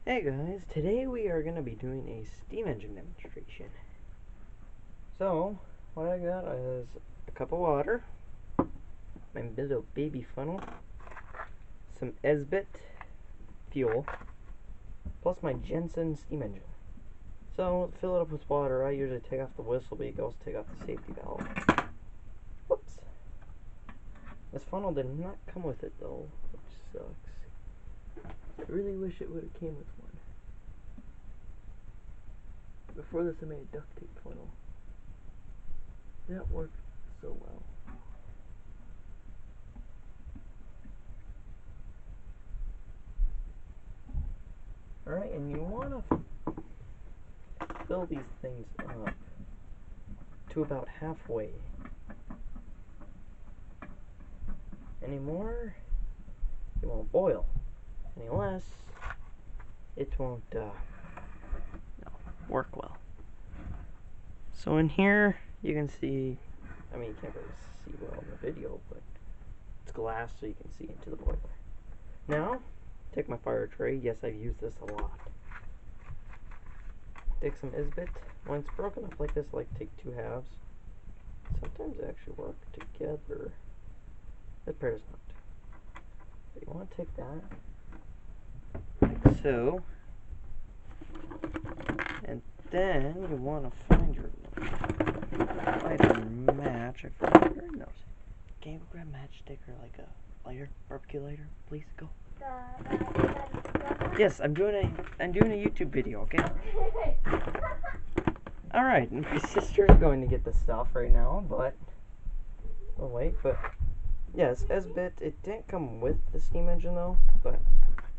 Hey guys, today we are going to be doing a steam engine demonstration. So, what I got is a cup of water, my little baby funnel, some Esbit fuel, plus my Jenson steam engine. So, fill it up with water. I usually take off the whistle, but you can also take off the safety valve. Whoops. This funnel did not come with it though, which sucks. I really wish it would have came with one. Before this I made a duct tape funnel. That worked so well. Alright, and you want to fill these things up to about halfway. Any more, it won't boil. Any less, it won't work well. So in here, you can see, I mean, you can't really see well in the video, but it's glass so you can see into the boiler. Now, take my fire tray. Yes, I've used this a lot. Take some Isbit. When it's broken up like this, I like to take two halves. Sometimes they actually work together. This pair does not. But you want to take that, like so, and then you want to find your lighter match. I forgot where it knows. Can you grab a matchstick or like a lighter, barbecue lighter, please? Go. Yes, I'm doing a YouTube video, okay? All right, my sister's going to get the stuff right now, but we'll wait. But yes, Esbit. It didn't come with the steam engine though, but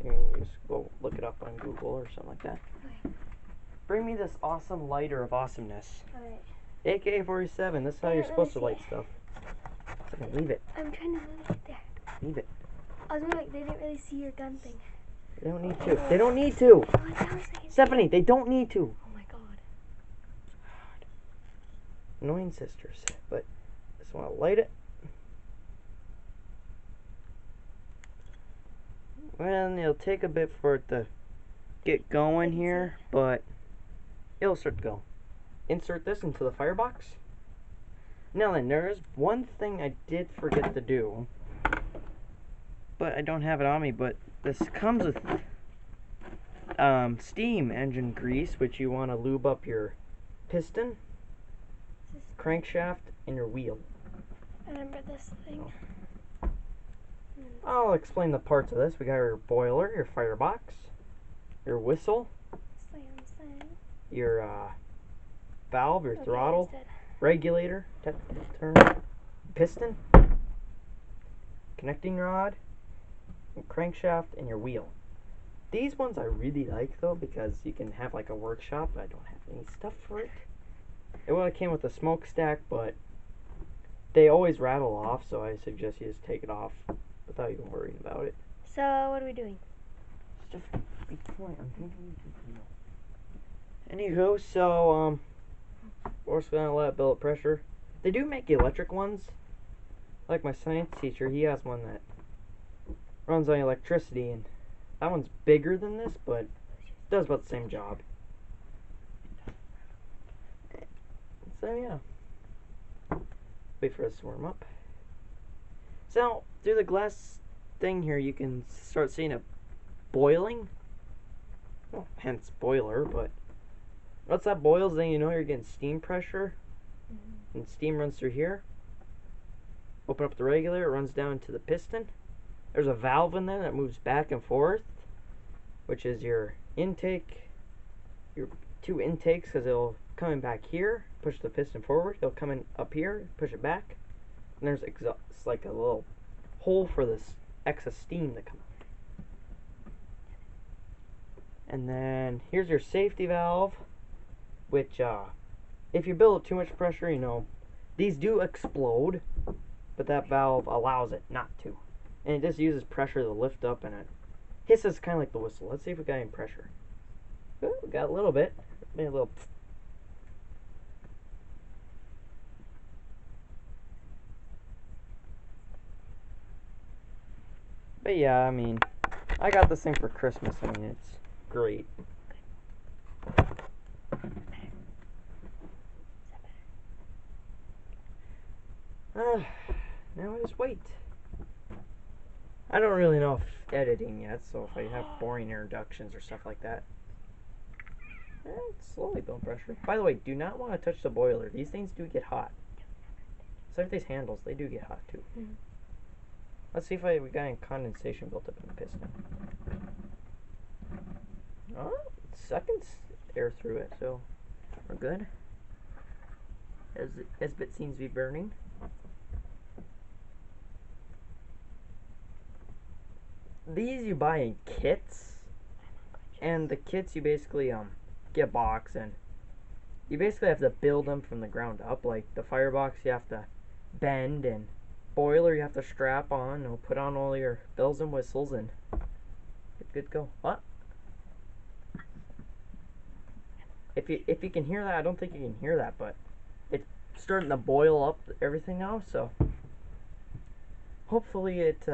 you can just go look it up on Google or something like that. Okay. Bring me this awesome lighter of awesomeness. Alright. AK-47. This is how you're supposed to light stuff. So leave it. I'm trying to move it there. Leave it. I was like, they didn't really see your gun thing. They don't need to. They don't need to. Oh, Stephanie, they don't need to. Oh my god. Annoying sisters. But just want to light it. Well, it'll take a bit for it to get going here, but it'll start to go. Insert this into the firebox. Now then, there is one thing I did forget to do, but I don't have it on me, but this comes with steam engine grease, which you want to lube up your piston, crankshaft, and your wheel. I remember this thing. I'll explain the parts of this. We got your boiler, your firebox, your whistle, your valve, your throttle, regulator, technical term, piston, connecting rod, your crankshaft, and your wheel. These ones I really like though because you can have like a workshop, but I don't have any stuff for it. It would have came with a smokestack, but they always rattle off, so I suggest you just take it off without even worrying about it. So, what are we doing? Just anywho, so, we're just gonna let it build up pressure. They do make electric ones. Like my science teacher, he has one that runs on electricity, and that one's bigger than this, but does about the same job. So, yeah. Wait for us to warm up. So, through the glass thing here, you can start seeing it boiling. Well, hence boiler, but once that boils, then you know you're getting steam pressure. And steam runs through here. Open up the regulator, it runs down to the piston. There's a valve in there that moves back and forth, which is your intake, your two intakes, because it'll come in back here, push the piston forward. It'll come in up here, push it back. And there's exhaust, like a little hole for this excess steam to come out. And then here's your safety valve, which if you build up too much pressure, you know, these do explode, but that valve allows it not to. And it just uses pressure to lift up, and it hisses kind of like the whistle. Let's see if we got any pressure. Ooh, we got a little bit. Maybe a little. But yeah, I mean, I got this thing for Christmas. I mean, great. Now I just wait. I don't really know if editing yet, so if I have boring introductions or stuff like that. Slowly build pressure. By the way, do not want to touch the boiler. These things do get hot. So if these handles, they do get hot too. Mm-hmm. Let's see if we got any condensation built up in the piston. Oh, seconds air through it, so we're good. As bit seems to be burning. These you buy in kits, and the kits you basically get a box, and you basically have to build them from the ground up. Like the firebox you have to bend, and boiler you have to strap on, and put on all your bells and whistles, and you're good to go. What? If you can hear that, I don't think you can hear that, but it's starting to boil up everything now, so hopefully it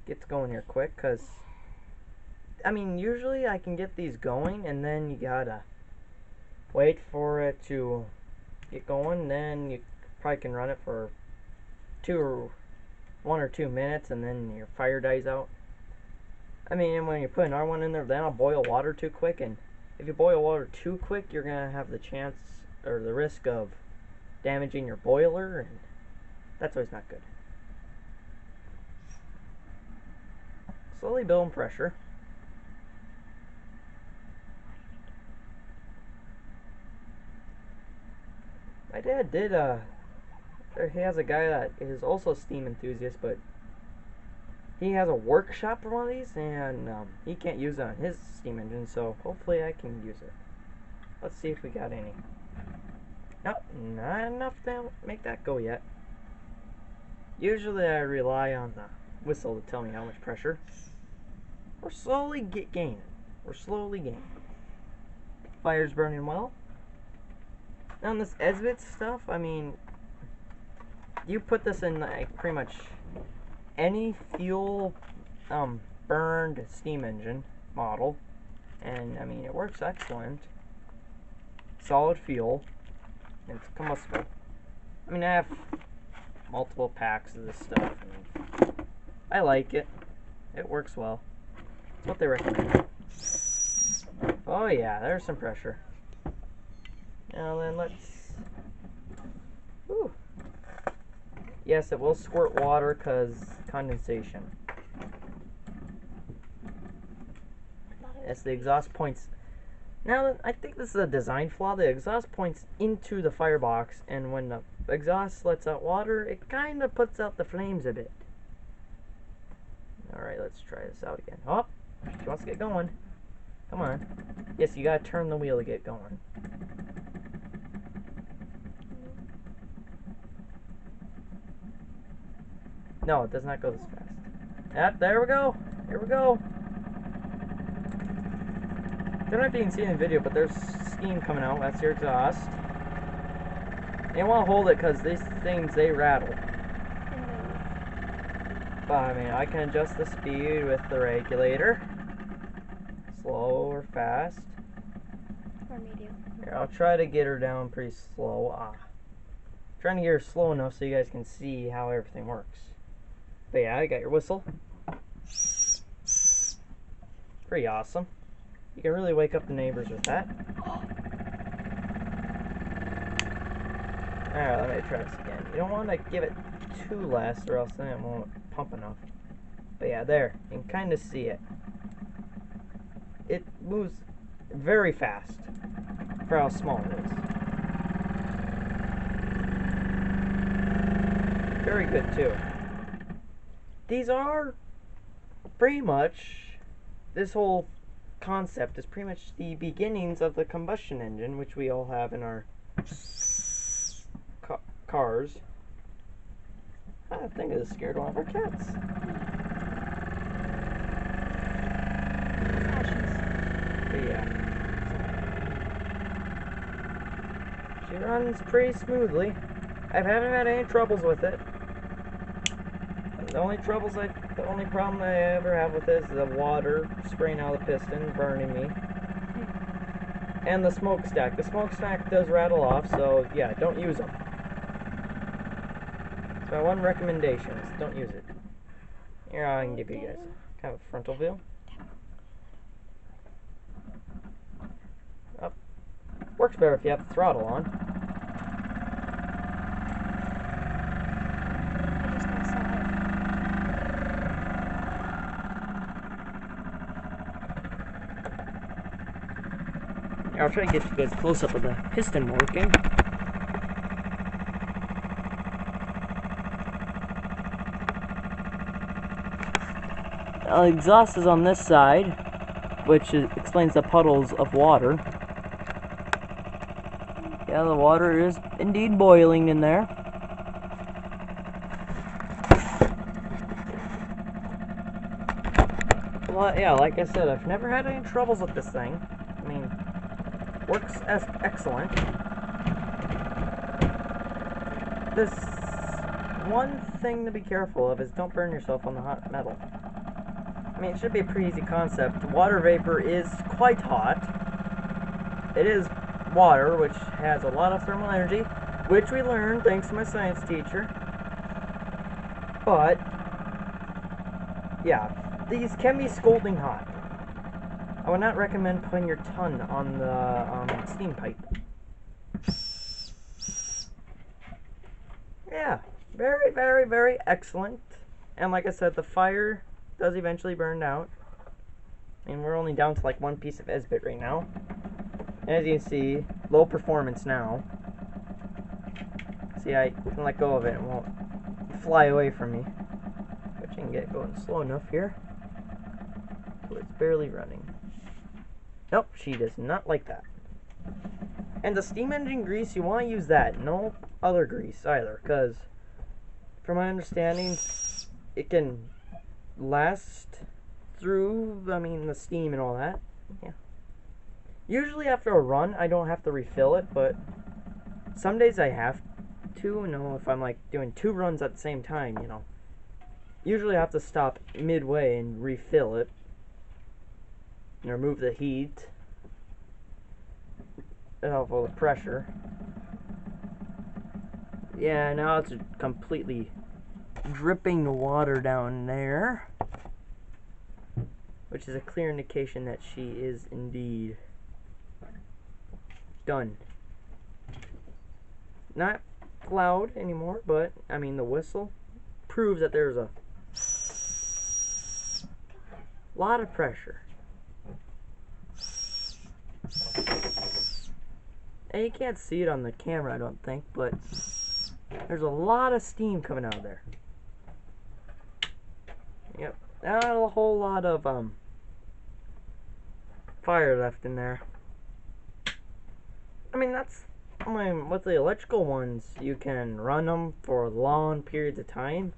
gets going here quick, because I mean usually I can get these going and then you gotta wait for it to get going, then you probably can run it for 1 or 2 minutes and then your fire dies out. I mean, when you put another one in there, then I'll boil water too quick, and if you boil water too quick, you're gonna have the chance or the risk of damaging your boiler, and that's always not good. Slowly building pressure. My dad did he has a guy that is also a steam enthusiast, but he has a workshop for one of these, and he can't use it on his steam engine, so hopefully I can use it. Let's see if we got any. Nope, not enough to make that go yet. Usually I rely on the whistle to tell me how much pressure. We're slowly gaining. We're slowly gaining. Fire's burning well. Now on this Esbit stuff, I mean, you put this in like pretty much any fuel burned steam engine model, and I mean it works excellent. Solid fuel. It's combustible. I mean I have multiple packs of this stuff, and I like it. It works well. It's what they recommend. Oh yeah, there's some pressure. Now then, let's... Whew. Yes, it will squirt water because condensation. Yes, the exhaust points... Now, I think this is a design flaw. The exhaust points into the firebox, and when the exhaust lets out water, it kind of puts out the flames a bit. Alright, let's try this out again. Oh, she wants to get going. Come on. Yes, you gotta turn the wheel to get going. No, it does not go this fast. Yep, there we go. Here we go. I don't know if you can see in the video, but there's steam coming out. That's your exhaust. You want to hold it because these things, they rattle. But I mean, I can adjust the speed with the regulator. Slow or fast. Or medium. Here, I'll try to get her down pretty slow. Trying to get her slow enough so you guys can see how everything works. But yeah, I got your whistle. Pretty awesome. You can really wake up the neighbors with that. Alright, let me try this again. You don't want to give it too less or else then it won't pump enough. But yeah, there. You can kind of see it. It moves very fast for how small it is. Very good too. These are pretty much, this whole concept is pretty much the beginnings of the combustion engine, which we all have in our cars. I think it scared one of our cats. But yeah. She runs pretty smoothly. I haven't had any troubles with it. The only troubles I've The only problem I ever have with this is the water spraying out of the piston, burning me. And the smokestack. The smokestack does rattle off, so yeah, don't use them. That's my one recommendation, is don't use it. Here, I can give you guys kind of a frontal view. Up. Works better if you have the throttle on. I just now saw it. I'll try to get you guys close up of the piston working. Exhaust is on this side, which explains the puddles of water. Yeah, the water is indeed boiling in there. Well, yeah, like I said, I've never had any troubles with this thing. I mean, works as excellent. This one thing to be careful of is don't burn yourself on the hot metal. I mean, it should be a pretty easy concept. Water vapor is quite hot. It is water, which has a lot of thermal energy, which we learned thanks to my science teacher. But, yeah, these can be scalding hot. I would not recommend putting your tongue on the steam pipe. Yeah, very, very, very excellent. And like I said, the fire does eventually burn out. And we're only down to like one piece of S-bit right now. And as you can see, low performance now. See, I can let go of it and it won't fly away from me. Which I can get going slow enough here. So it's barely running. Nope, she does not like that. And the steam engine grease, you want to use that. No other grease either. Because, from my understanding, it can last through, I mean, the steam and all that. Yeah. Usually after a run, I don't have to refill it, but some days I have to, you know, if I'm like doing 2 runs at the same time, you know. Usually I have to stop midway and refill it. And remove the heat. And off all the pressure. Yeah, now it's completely dripping water down there. Which is a clear indication that she is indeed done. Not loud anymore, but I mean the whistle proves that there's a lot of pressure. And you can't see it on the camera, I don't think, but there's a lot of steam coming out of there. Yep, not a whole lot of fire left in there. I mean, that's, I mean, with the electrical ones, you can run them for long periods of time.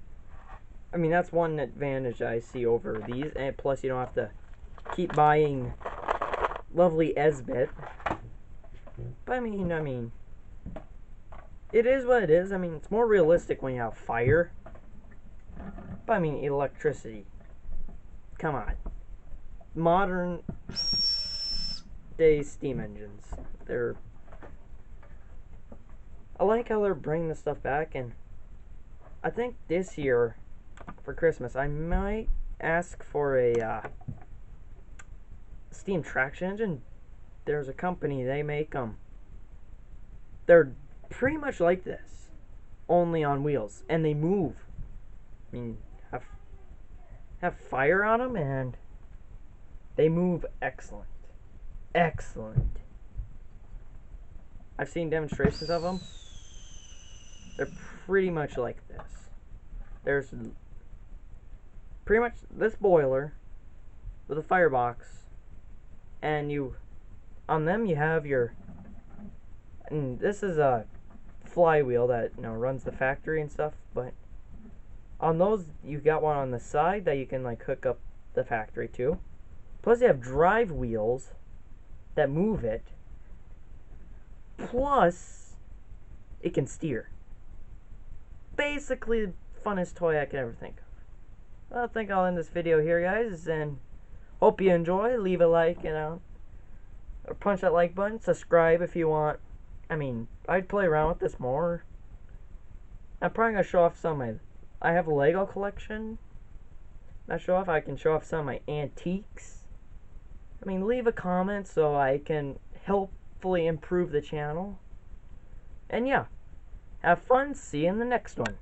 I mean, that's one advantage I see over these, and plus you don't have to keep buying lovely S-bit. But I mean, it is what it is. I mean, it's more realistic when you have fire. But I mean, electricity. Come on. Modern day steam engines. I like how they're bringing this stuff back, and I think this year for Christmas I might ask for a steam traction engine. There's a company, they make them. They're pretty much like this, only on wheels, and they move. I mean, have fire on them, and they move excellent. Excellent. I've seen demonstrations of them. They're pretty much like this. There's pretty much this boiler with a firebox, and on them you have your, and this is a flywheel that, you know, runs the factory and stuff, but on those you got one on the side that you can like hook up the factory to. Plus you have drive wheels that move it. Plus it can steer. Basically the funnest toy I could ever think of. I think I'll end this video here, guys, and hope you enjoy. Leave a like, or punch that like button. Subscribe if you want. I mean, I'd play around with this more. I'm probably gonna show off some of my. I have a Lego collection. I can show off some of my antiques. I mean, leave a comment so I can helpfully improve the channel. And yeah, have fun. See you in the next one.